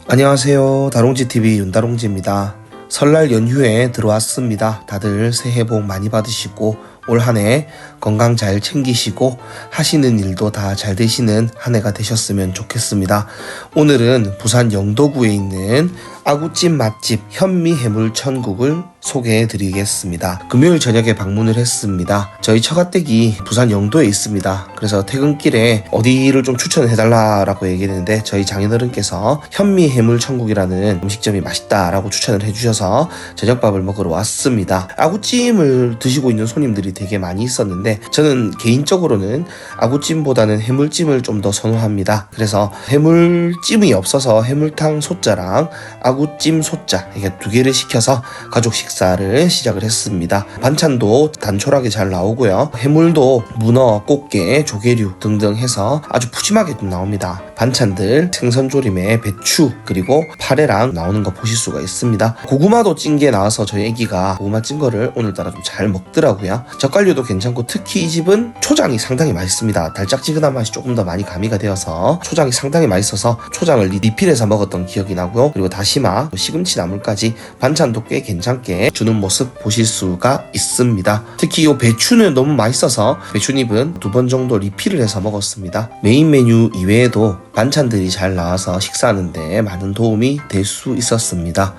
안녕하세요. 다롱지TV 윤다롱지입니다. 설날 연휴에 들어왔습니다. 다들 새해 복 많이 받으시고 올 한 해 건강 잘 챙기시고 하시는 일도 다 잘 되시는 한 해가 되셨으면 좋겠습니다. 오늘은 부산 영도구에 있는 아구찜 맛집 현미해물천국을 소개해 드리겠습니다. 금요일 저녁에 방문을 했습니다. 저희 처가댁이 부산 영도에 있습니다. 그래서 퇴근길에 어디를 좀 추천해 달라고 얘기했는데 저희 장인어른께서 현미해물천국이라는 음식점이 맛있다라고 추천을 해주셔서 저녁밥을 먹으러 왔습니다. 아구찜을 드시고 있는 손님들이 되게 많이 있었는데 저는 개인적으로는 아구찜보다는 해물찜을 좀 더 선호합니다. 그래서 해물찜이 없어서 해물탕 소자랑 아구찜 소자 이게 두 개를 시켜서 가족 식사를 시작을 했습니다. 반찬도 단촐하게 잘 나오고요. 해물도 문어, 꽃게, 조개류 등등 해서 아주 푸짐하게 좀 나옵니다. 반찬들 생선조림에 배추 그리고 파래랑 나오는 거 보실 수가 있습니다. 고구마도 찐 게 나와서 저희 애기가 고구마 찐 거를 오늘따라 좀 잘 먹더라고요. 젓갈류도 괜찮고 특히 이 집은 초장이 상당히 맛있습니다. 달짝지근한 맛이 조금 더 많이 가미가 되어서 초장이 상당히 맛있어서 초장을 리필해서 먹었던 기억이 나고요. 그리고 다시마, 시금치 나물까지 반찬도 꽤 괜찮게 주는 모습 보실 수가 있습니다. 특히 이 배추는 너무 맛있어서 배추잎은 2번 정도 리필을 해서 먹었습니다. 메인 메뉴 이외에도 반찬들이 잘 나와서 식사하는데 많은 도움이 될 수 있었습니다.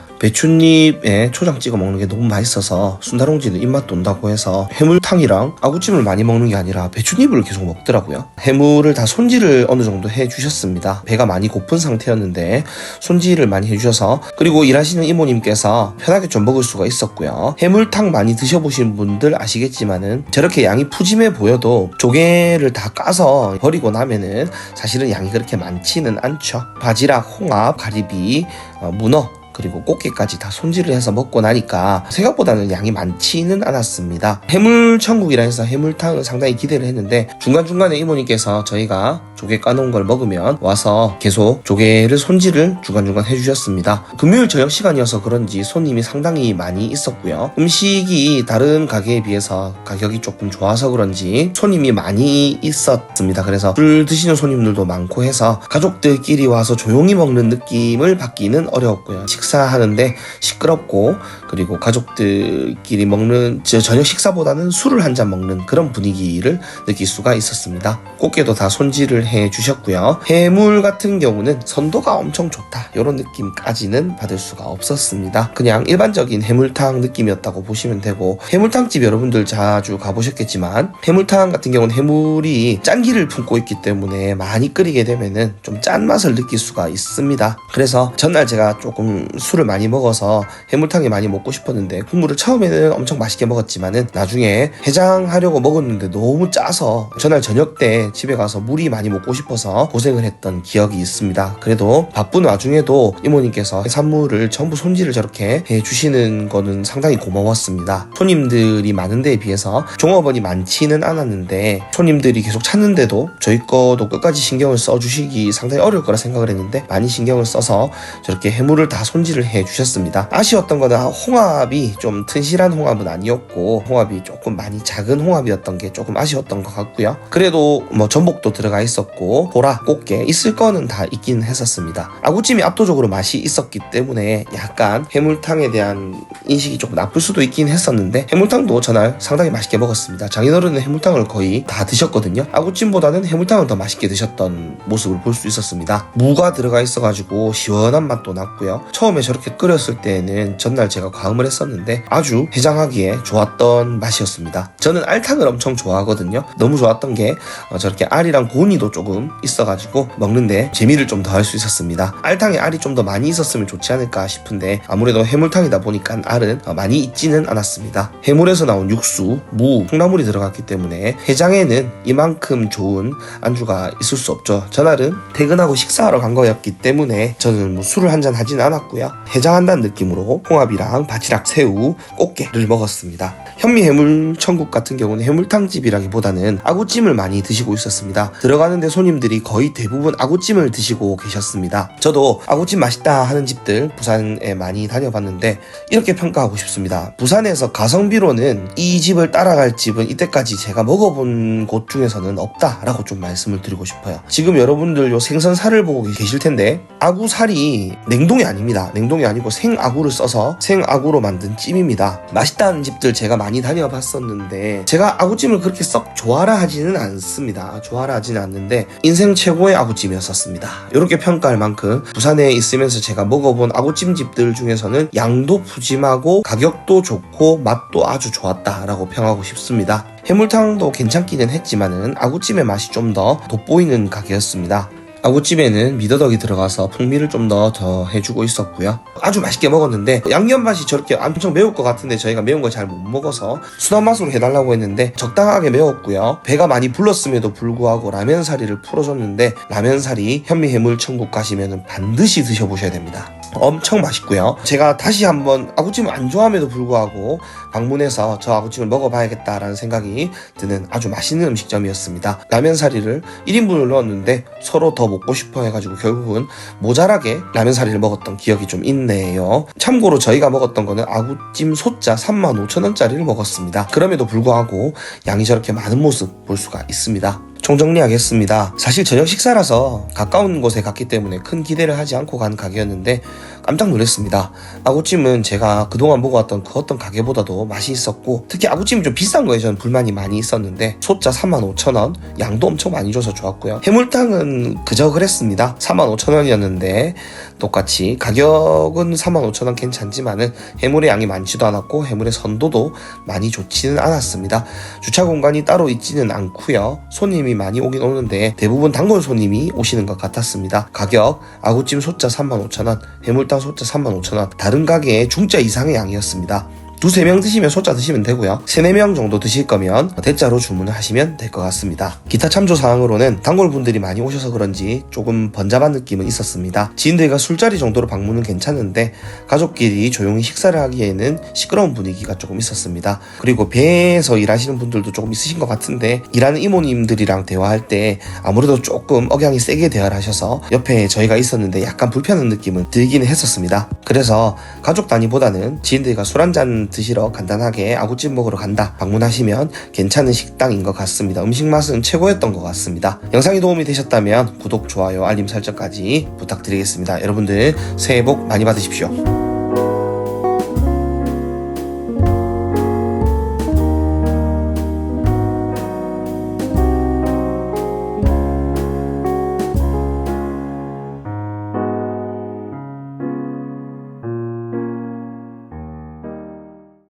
배추잎에 초장 찍어 먹는 게 너무 맛있어서 순다롱지는 입맛 돈다고 해서 해물탕이랑 아구찜을 많이 먹는 게 아니라 배추잎을 계속 먹더라고요. 해물을 다 손질을 어느 정도 해주셨습니다. 배가 많이 고픈 상태였는데 손질을 많이 해주셔서 그리고 일하시는 이모님께서 편하게 좀 먹을 수가 있었고요. 해물탕 많이 드셔보신 분들 아시겠지만은 저렇게 양이 푸짐해 보여도 조개를 다 까서 버리고 나면은 사실은 양이 그렇게 많지는 않죠. 바지락, 홍합, 가리비, 문어 그리고 꽃게까지 다 손질을 해서 먹고 나니까 생각보다는 양이 많지는 않았습니다. 해물천국이라 해서 해물탕을 상당히 기대를 했는데 중간중간에 이모님께서 저희가 조개 까놓은 걸 먹으면 와서 계속 조개를 손질을 중간중간 해주셨습니다. 금요일 저녁 시간이어서 그런지 손님이 상당히 많이 있었고요. 음식이 다른 가게에 비해서 가격이 조금 좋아서 그런지 손님이 많이 있었습니다. 그래서 술 드시는 손님들도 많고 해서 가족들끼리 와서 조용히 먹는 느낌을 받기는 어려웠고요. 식사하는데 시끄럽고 그리고 가족들끼리 먹는 저녁 식사보다는 술을 한 잔 먹는 그런 분위기를 느낄 수가 있었습니다. 꽃게도 다 손질을 해 주셨고요. 해물 같은 경우는 선도가 엄청 좋다 이런 느낌까지는 받을 수가 없었습니다. 그냥 일반적인 해물탕 느낌이었다고 보시면 되고 해물탕집 여러분들 자주 가보셨겠지만 해물탕 같은 경우는 해물이 짠기를 품고 있기 때문에 많이 끓이게 되면은 좀 짠맛을 느낄 수가 있습니다. 그래서 전날 제가 조금 술을 많이 먹어서 해물탕이 많이 먹고 싶었는데 국물을 처음에는 엄청 맛있게 먹었지만은 나중에 해장하려고 먹었는데 너무 짜서 전날 저녁 때 집에 가서 물이 많이 먹고 싶어서 고생을 했던 기억이 있습니다. 그래도 바쁜 와중에도 이모님께서 해산물을 전부 손질을 저렇게 해주시는 거는 상당히 고마웠습니다. 손님들이 많은 데에 비해서 종업원이 많지는 않았는데 손님들이 계속 찾는데도 저희 거도 끝까지 신경을 써주시기 상당히 어려울 거라 생각을 했는데 많이 신경을 써서 저렇게 해물을 다 손질을 해주셨습니다. 아쉬웠던 거는 홍합이 좀 튼실한 홍합은 아니었고 홍합이 조금 많이 작은 홍합이었던 게 조금 아쉬웠던 것 같고요. 그래도 뭐 전복도 들어가 있었고 보라, 꽃게 있을 거는 다 있긴 했었습니다. 아구찜이 압도적으로 맛이 있었기 때문에 약간 해물탕에 대한 인식이 조금 나쁠 수도 있긴 했었는데 해물탕도 전날 상당히 맛있게 먹었습니다. 장인어른은 해물탕을 거의 다 드셨거든요. 아구찜보다는 해물탕을 더 맛있게 드셨던 모습을 볼 수 있었습니다. 무가 들어가 있어가지고 시원한 맛도 났고요. 처음에 저렇게 끓였을 때는 전날 제가 과음을 했었는데 아주 해장하기에 좋았던 맛이었습니다. 저는 알탕을 엄청 좋아하거든요. 너무 좋았던 게 저렇게 알이랑 고니도 조금 있어가지고 먹는데 재미를 좀 더 할 수 있었습니다. 알탕에 알이 좀 더 많이 있었으면 좋지 않을까 싶은데 아무래도 해물탕이다 보니까 알은 많이 있지는 않았습니다. 해물에서 나온 육수, 무, 콩나물이 들어갔기 때문에 해장에는 이만큼 좋은 안주가 있을 수 없죠. 전날은 퇴근하고 식사하러 간 거였기 때문에 저는 뭐 술을 한잔 하진 않았고요. 해장한다는 느낌으로 홍합이랑 바지락, 새우, 꽃게를 먹었습니다. 현미해물천국 같은 경우는 해물탕집이라기보다는 아구찜을 많이 드시고 있었습니다. 들어가는 상대 손님들이 거의 대부분 아구찜을 드시고 계셨습니다. 저도 아구찜 맛있다 하는 집들 부산에 많이 다녀봤는데 이렇게 평가하고 싶습니다. 부산에서 가성비로는 이 집을 따라갈 집은 이때까지 제가 먹어본 곳 중에서는 없다라고 좀 말씀을 드리고 싶어요. 지금 여러분들 요 생선살을 보고 계실 텐데 아구살이 냉동이 아닙니다. 냉동이 아니고 생아구를 써서 생아구로 만든 찜입니다. 맛있다는 집들 제가 많이 다녀봤었는데 제가 아구찜을 그렇게 썩 좋아라 하지는 않습니다. 좋아라 하지는 않는데 인생 최고의 아구찜이었었습니다. 이렇게 평가할 만큼 부산에 있으면서 제가 먹어본 아구찜 집들 중에서는 양도 푸짐하고 가격도 좋고 맛도 아주 좋았다라고 평하고 싶습니다. 해물탕도 괜찮기는 했지만은 아구찜의 맛이 좀 더 돋보이는 가게였습니다. 아구찜에는 미더덕이 들어가서 풍미를 좀 더 더해주고 있었고요. 아주 맛있게 먹었는데 양념 맛이 저렇게 엄청 매울 것 같은데 저희가 매운 걸 잘 못 먹어서 순한 맛으로 해달라고 했는데 적당하게 매웠고요. 배가 많이 불렀음에도 불구하고 라면사리를 풀어줬는데 라면사리 현미해물 천국 가시면 반드시 드셔보셔야 됩니다. 엄청 맛있고요. 제가 다시 한번 아구찜을 안 좋아함에도 불구하고 방문해서 저 아구찜을 먹어봐야겠다라는 생각이 드는 아주 맛있는 음식점이었습니다. 라면사리를 1인분을 넣었는데 서로 더 먹고 싶어 해가지고 결국은 모자라게 라면사리를 먹었던 기억이 좀 있네요. 참고로 저희가 먹었던 거는 아구찜 소자 35,000원짜리를 먹었습니다. 그럼에도 불구하고 양이 저렇게 많은 모습 볼 수가 있습니다. 총정리하겠습니다. 사실 저녁 식사라서 가까운 곳에 갔기 때문에 큰 기대를 하지 않고 간 가게였는데 깜짝 놀랐습니다. 아구찜은 제가 그동안 먹어왔던 그 어떤 가게보다도 맛이 있었고 특히 아구찜이 좀 비싼 거에 저는 불만이 많이 있었는데 소자 35,000원 양도 엄청 많이 줘서 좋았고요. 해물탕은 그저 그랬습니다. 45,000원이었는데 똑같이 가격은 45,000원 괜찮지만은 해물의 양이 많지도 않았고 해물의 선도도 많이 좋지는 않았습니다. 주차 공간이 따로 있지는 않고요. 손님이 많이 오긴 오는데 대부분 단골 손님이 오시는 것 같았습니다. 가격 아구찜 소자 35,000원, 해물탕 소자 35,000원, 다른 가게의 중짜 이상의 양이었습니다. 2-3명 드시면 소자 드시면 되고요. 3-4명 정도 드실 거면 대짜로 주문을 하시면 될 것 같습니다. 기타 참조사항으로는 단골분들이 많이 오셔서 그런지 조금 번잡한 느낌은 있었습니다. 지인들과 술자리 정도로 방문은 괜찮은데 가족끼리 조용히 식사를 하기에는 시끄러운 분위기가 조금 있었습니다. 그리고 배에서 일하시는 분들도 조금 있으신 것 같은데 일하는 이모님들이랑 대화할 때 아무래도 조금 억양이 세게 대화를 하셔서 옆에 저희가 있었는데 약간 불편한 느낌을 들기는 했었습니다. 그래서 가족 단위보다는 지인들과 술 한잔 드시러 간단하게 아구찜 먹으러 간다 방문하시면 괜찮은 식당인 것 같습니다. 음식 맛은 최고였던 것 같습니다. 영상이 도움이 되셨다면 구독, 좋아요, 알림 설정까지 부탁드리겠습니다. 여러분들 새해 복 많이 받으십시오.